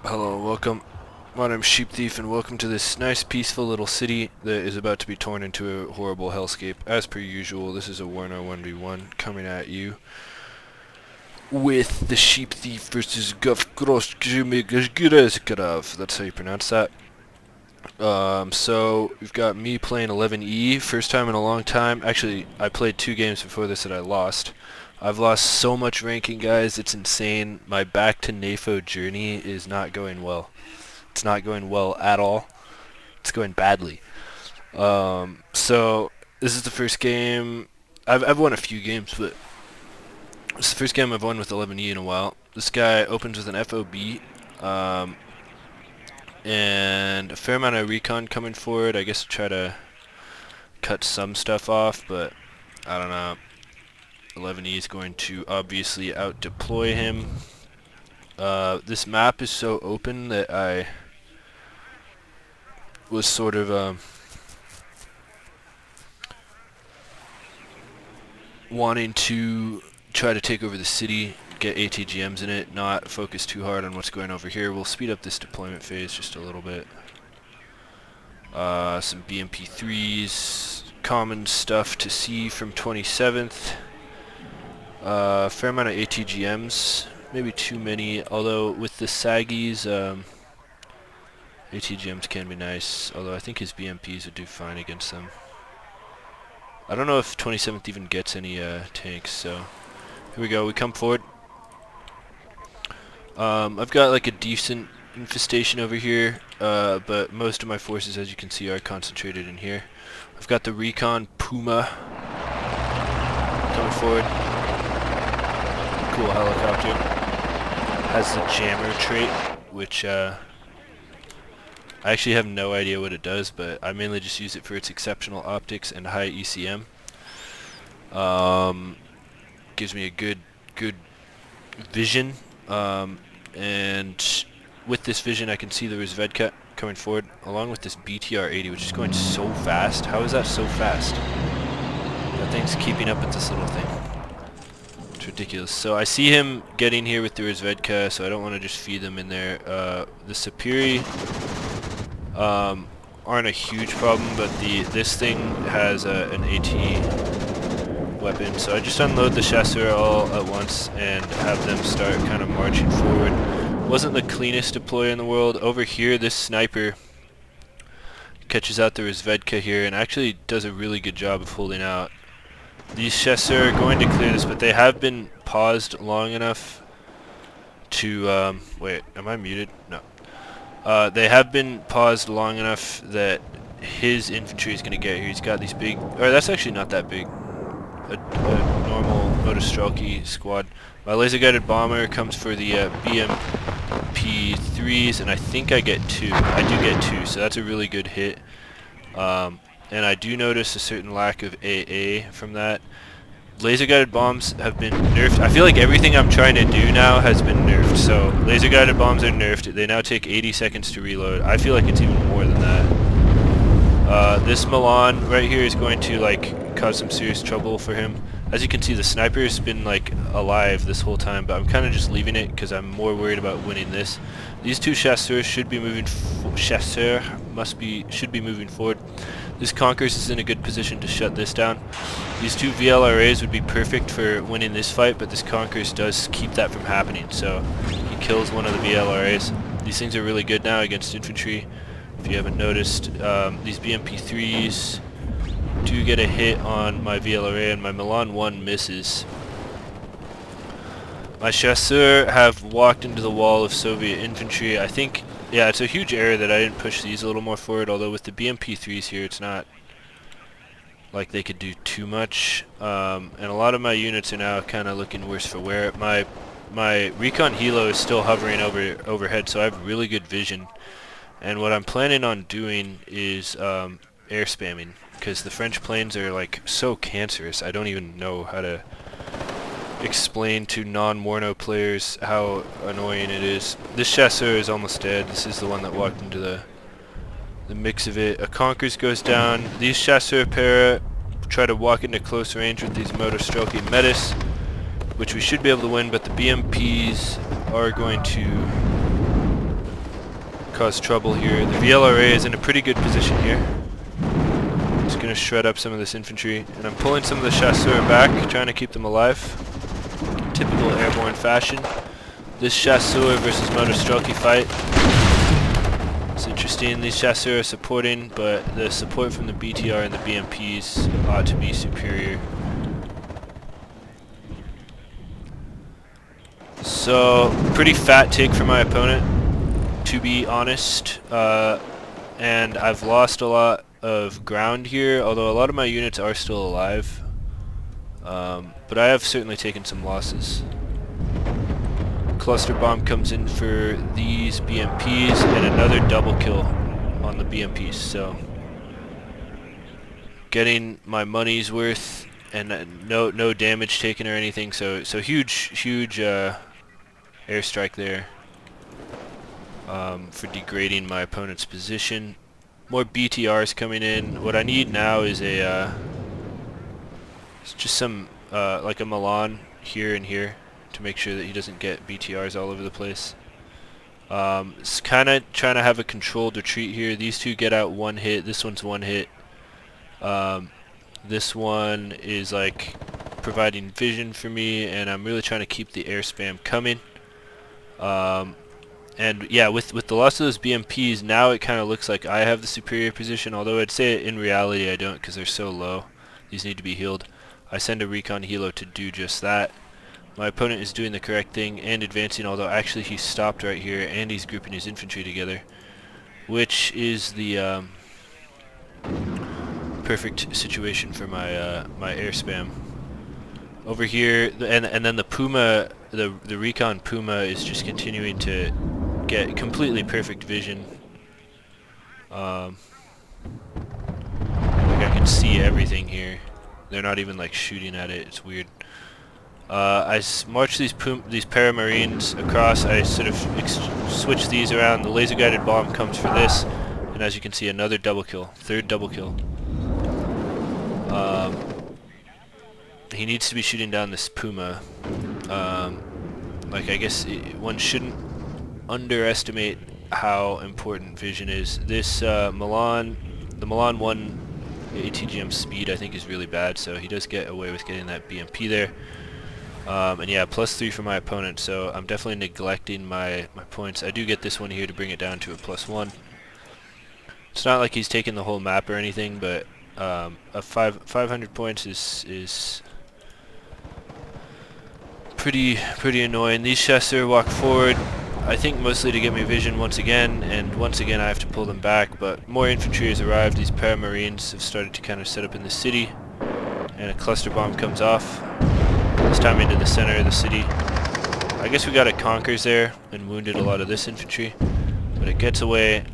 Hello, welcome. My name's Sheep Thief, and welcome to this nice, peaceful little city that is about to be torn into a horrible hellscape. As per usual, this is a WARNO 1v1 coming at you with the Sheep Thief versus That's how you pronounce that. So we've got me playing 11E, first time in a long time. Actually, I played 2 games before this that I lost. I've lost so much ranking, guys, it's insane. My back to NAFO journey is not going well. It's not going well at all. It's going badly. So this is the first game. I've won a few games, but it's the first game I've won with 11E in a while. This guy opens with an FOB, and a fair amount of recon coming forward. I guess try to cut some stuff off, but I don't know. 11E is going to obviously out-deploy him. This map is so open that I was sort of wanting to try to take over the city, get ATGMs in it, not focus too hard on what's going over here. We'll speed up this deployment phase just a little bit. Some BMP3s, common stuff to see from 27th. Fair amount of ATGMs, maybe too many, although with the Saggies, ATGMs can be nice, although I think his BMPs would do fine against them. I don't know if 27th even gets any tanks, so here we go, we come forward. I've got like a decent infestation over here, but most of my forces, as you can see, are concentrated in here. I've got the Recon Puma coming forward. Cool helicopter. Has the jammer trait, which I actually have no idea what it does, but I mainly just use it for its exceptional optics and high ECM. Gives me a good vision, and with this vision I can see the Rozvedka coming forward along with this BTR-80, which is going so fast. How is that so fast? That thing's keeping up with this little thing. It's ridiculous. So I see him getting here with the Rozvedka, so I don't want to just feed them in there. The Superi aren't a huge problem, but this thing has an AT weapon, so I just unload the chasseur all at once and have them start kind of marching forward. Wasn't the cleanest deploy in the world. Over here, this sniper catches out the Rozvedka here and actually does a really good job of holding out. These chasseurs are going to clear this, but they have been paused long enough to, wait, am I muted? No. They have been paused long enough that his infantry is going to get here. He's got these big, or that's actually not that big, a normal Motostrelki squad. My laser-guided bomber comes for the BMP3s, and I think I get 2. I do get 2, so that's a really good hit. And I do notice a certain lack of AA from that. Laser-guided bombs have been nerfed. I feel like everything I'm trying to do now has been nerfed. So laser-guided bombs are nerfed. They now take 80 seconds to reload. I feel like it's even more than that. This Milan right here is going to like cause some serious trouble for him. As you can see, the sniper's been like alive this whole time, but I'm kind of just leaving it because I'm more worried about winning this. These 2 chasseurs should be moving. Should be moving forward. This Conquerors is in a good position to shut this down. These 2 VLRAs would be perfect for winning this fight, but this Conquerors does keep that from happening, so he kills one of the VLRAs. These things are really good now against infantry. If you haven't noticed, these BMP3s do get a hit on my VLRA, and my Milan 1 misses. My chasseurs have walked into the wall of Soviet infantry. I think, yeah, it's a huge error that I didn't push these a little more forward, although with the BMP3s here, it's not like they could do too much. And a lot of my units are now kind of looking worse for wear. My Recon Helo is still hovering overhead, so I have really good vision. And what I'm planning on doing is air spamming, because the French planes are like so cancerous. I don't even know how to explain to non-WARNO players how annoying it is. This chasseur is almost dead. This is the one that walked into the mix of it. A Conquerors goes down. These chasseur para try to walk into close range with these Motostrelki Metis, which we should be able to win, but the BMPs are going to cause trouble here. The VLRA is in a pretty good position here. Just going to shred up some of this infantry, and I'm pulling some of the chasseurs back, trying to keep them alive. Typical airborne fashion. This chasseur versus motostrelki fight. It's interesting. These chasseurs are supporting, but the support from the BTR and the BMPs ought to be superior. So, pretty fat take from my opponent, to be honest. And I've lost a lot of ground here, although a lot of my units are still alive. But I have certainly taken some losses. Cluster bomb comes in for these BMPs and another double kill on the BMPs. So getting my money's worth and no damage taken or anything. So huge airstrike there for degrading my opponent's position. More BTRs coming in. What I need now is a just some like a Milan here and here to make sure that he doesn't get BTRs all over the place. It's kind of trying to have a controlled retreat here. These two get out one hit. This one's one hit. This one is like providing vision for me, and I'm really trying to keep the air spam coming. And yeah, with the loss of those BMPs, now it kind of looks like I have the superior position, although I'd say in reality I don't, because they're so low. These need to be healed. I send a recon helo to do just that. My opponent is doing the correct thing and advancing, although actually he stopped right here and he's grouping his infantry together, which is the perfect situation for my my air spam. Over here, and then the Puma, the recon Puma is just continuing to get completely perfect vision. Like I can see everything here. They're not even like shooting at it. It's weird. I march these paramarines across. I sort of switch these around. The laser guided bomb comes for this, and as you can see, another double kill, third double kill. He needs to be shooting down this Puma. Like I guess one shouldn't underestimate how important vision is. This Milan, the Milan 1 ATGM speed I think is really bad, so he does get away with getting that BMP there. And yeah, +3 for my opponent, so I'm definitely neglecting my points. I do get this one here to bring it down to a +1. It's not like he's taking the whole map or anything, but 500 points is pretty annoying. These chasseurs walk forward, I think mostly to get me vision once again, and once again I have to pull them back, but more infantry has arrived. These paramarines have started to kind of set up in the city, and a cluster bomb comes off, this time into the center of the city. I guess we got a Conkers there and wounded a lot of this infantry, but it gets away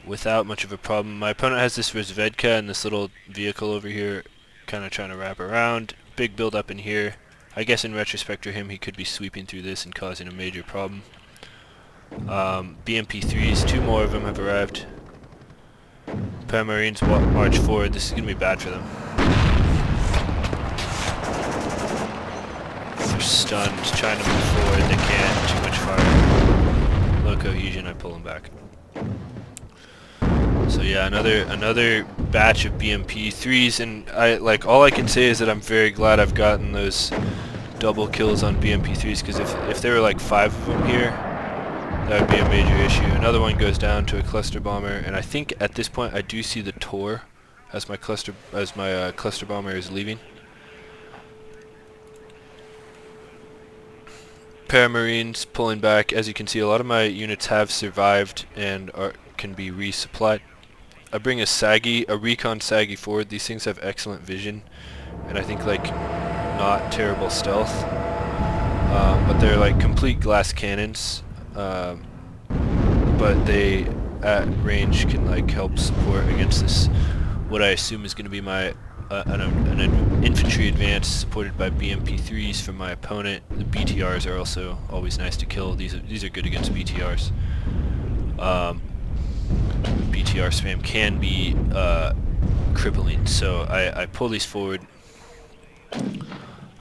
without much of a problem. My opponent has this Rozvedka and this little vehicle over here kind of trying to wrap around. Big build up in here. I guess in retrospect for him, he could be sweeping through this and causing a major problem. BMP3s, 2 more of them have arrived. Paramarines march forward. This is going to be bad for them. They're stunned, trying to move forward. They can't. Too much fire. Low cohesion, I pull them back. So yeah, another batch of BMP3s, and all I can say is that I'm very glad I've gotten those double kills on BMP3s, because if there were like 5 of them here, that would be a major issue. Another one goes down to a cluster bomber, and I think at this point I do see the Tor as my cluster bomber is leaving. Paramarines pulling back. As you can see, a lot of my units have survived and can be resupplied. I bring a recon saggy forward. These things have excellent vision, and I think like not terrible stealth, but they're like complete glass cannons, but they at range can like help support against this, what I assume is going to be my an infantry advance supported by BMP3s from my opponent. The BTRs are also always nice to kill. These are good against BTRs. BTR spam can be crippling, so I pull these forward.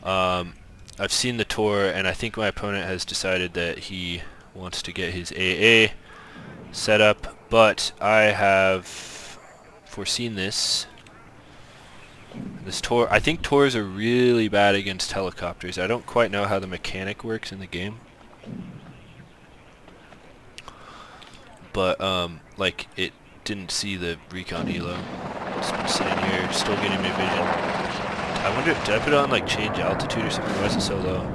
I've seen the Tor, and I think my opponent has decided that he wants to get his AA set up, but I have foreseen this. This Tor, I think Tors are really bad against helicopters. I don't quite know how the mechanic works in the game, but like it didn't see the recon elo. It's been sitting here, still getting my vision. I wonder, did I put it on like change altitude or something? Why is it so low?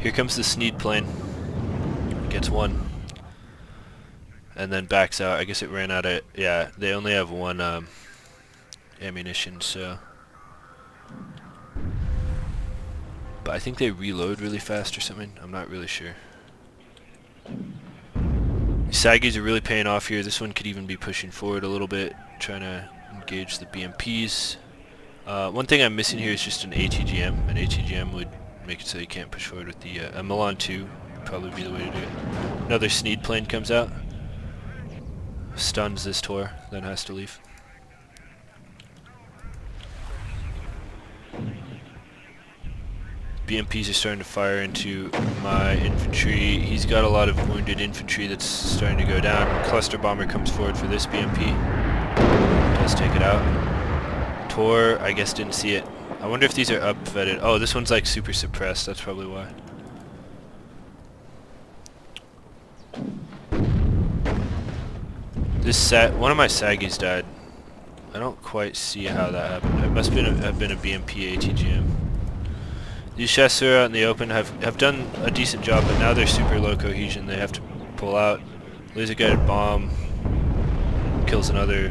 Here comes the Sneed plane. Gets one. And then backs out. I guess it ran out of, yeah, they only have one ammunition, so. But I think they reload really fast or something. I'm not really sure. These Saggies are really paying off here. This one could even be pushing forward a little bit, trying to engage the BMPs. One thing I'm missing here is just an ATGM. An ATGM would make it so you can't push forward with the Milan 2. Would probably be the way to do it. Another Sneed plane comes out. Stuns this Tor, then has to leave. BMPs are starting to fire into my infantry. He's got a lot of wounded infantry that's starting to go down. Cluster bomber comes forward for this BMP. Does take it out. Tor, I guess, didn't see it. I wonder if these are up-vetted. Oh, this one's like super suppressed. That's probably why. This one of my Saggies died. I don't quite see how that happened. It must have been a BMP ATGM. These chasseurs out in the open have done a decent job, but now they're super low cohesion. They have to pull out. Laser guided bomb kills another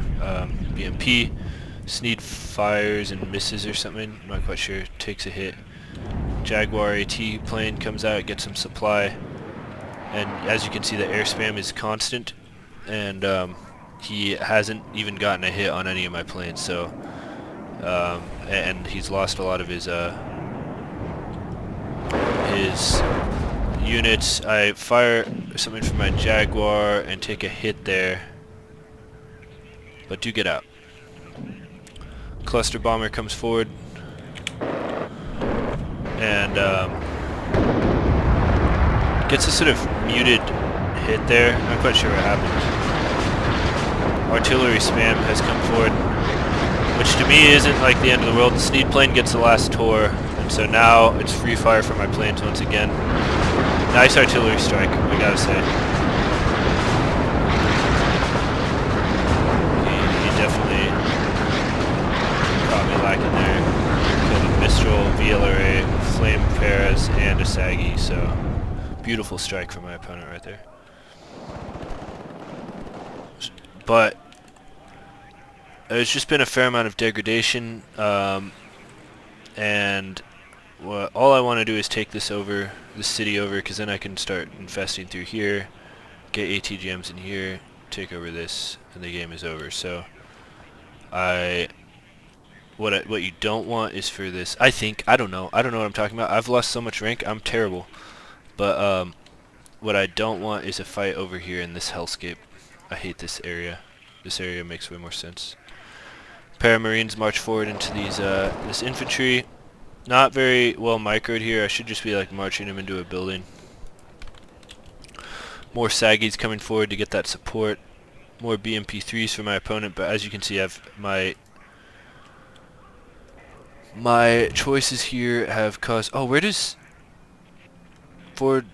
BMP. Sneed fires and misses or something. I'm not quite sure. Takes a hit. Jaguar AT plane comes out, gets some supply, and as you can see, the air spam is constant, and he hasn't even gotten a hit on any of my planes. So, and he's lost a lot of his units. I fire something from my Jaguar and take a hit there, but do get out. Cluster bomber comes forward and gets a sort of muted hit there. Not quite sure what happened. Artillery spam has come forward, which to me isn't like the end of the world. The Sneed plane gets the last Tor, and so now it's free fire for my planes once again. Nice artillery strike, we gotta say. He definitely caught me lacking there. Killed a Mistral, VLRA, Flame Perez, and a Saggy, so beautiful strike from my opponent right there. But there's just been a fair amount of degradation, and all I want to do is take this city over, because then I can start infesting through here, get ATGMs in here, take over this, and the game is over. So what you don't want is for this. I don't know what I'm talking about. I've lost so much rank. I'm terrible. But what I don't want is a fight over here in this hellscape. I hate this area. This area makes way more sense. Paramarines march forward into these this infantry. Not very well microed here. I should just be like marching them into a building. More Saggies coming forward to get that support. More BMP3s for my opponent, but as you can see, I've my choices here have caused. Oh, where does forward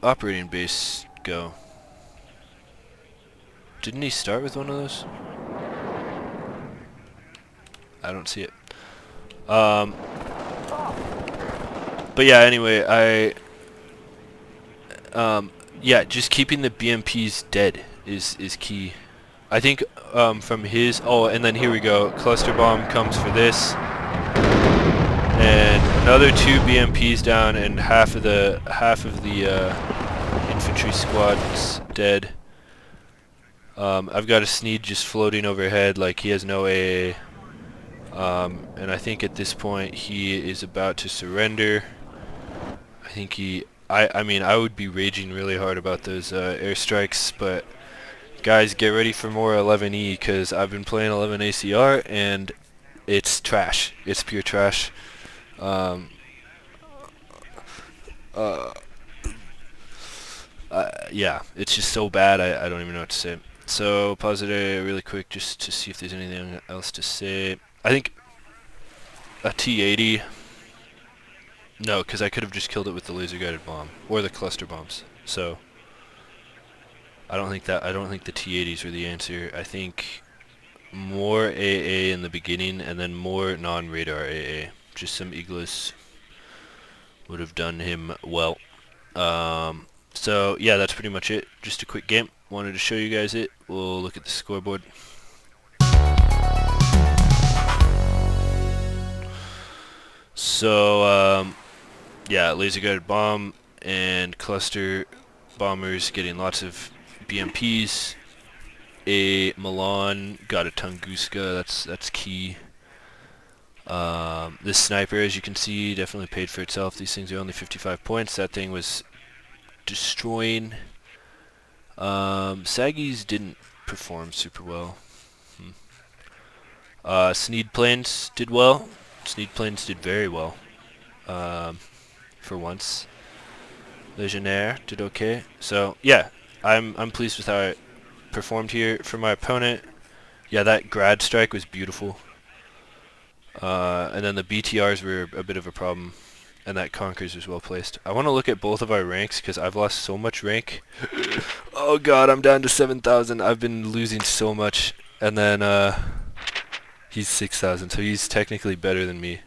operating base go? Didn't he start with one of those? I don't see it. But yeah, anyway, yeah, just keeping the BMPs dead is key. I think from his, oh, and then here we go. Cluster bomb comes for this, and another 2 BMPs down, and half of the infantry squad's dead. I've got a Sneed just floating overhead like he has no AA. And I think at this point he is about to surrender. I think I mean, I would be raging really hard about those airstrikes, but guys, get ready for more 11E, because I've been playing 11 ACR and it's trash. It's pure trash. yeah, it's just so bad. I don't even know what to say. So pause it really quick just to see if there's anything else to say. I think a T-80. No, because I could have just killed it with the laser guided bomb or the cluster bombs. So I don't think the T-80s were the answer. I think more AA in the beginning and then more non-radar AA. Just some Iglos would have done him well. So yeah, that's pretty much it. Just a quick game. Wanted to show you guys it. We'll look at the scoreboard. So yeah, laser guided bomb and cluster bombers getting lots of BMPs. A Milan got a Tunguska. That's key. This sniper, as you can see, definitely paid for itself. These things are only 55 points. That thing was destroying. Saggies didn't perform super well. Sneed planes did well. Sneed planes did very well. For once. Legionnaire did okay. So yeah, I'm pleased with how I performed here. For my opponent, yeah, that grad strike was beautiful. And then the BTRs were a bit of a problem, and that Conquers was well placed. I want to look at both of our ranks because I've lost so much rank. Oh god, I'm down to 7,000. I've been losing so much, and then he's 6,000, so he's technically better than me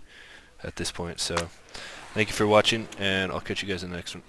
at this point. So thank you for watching, and I'll catch you guys in the next one.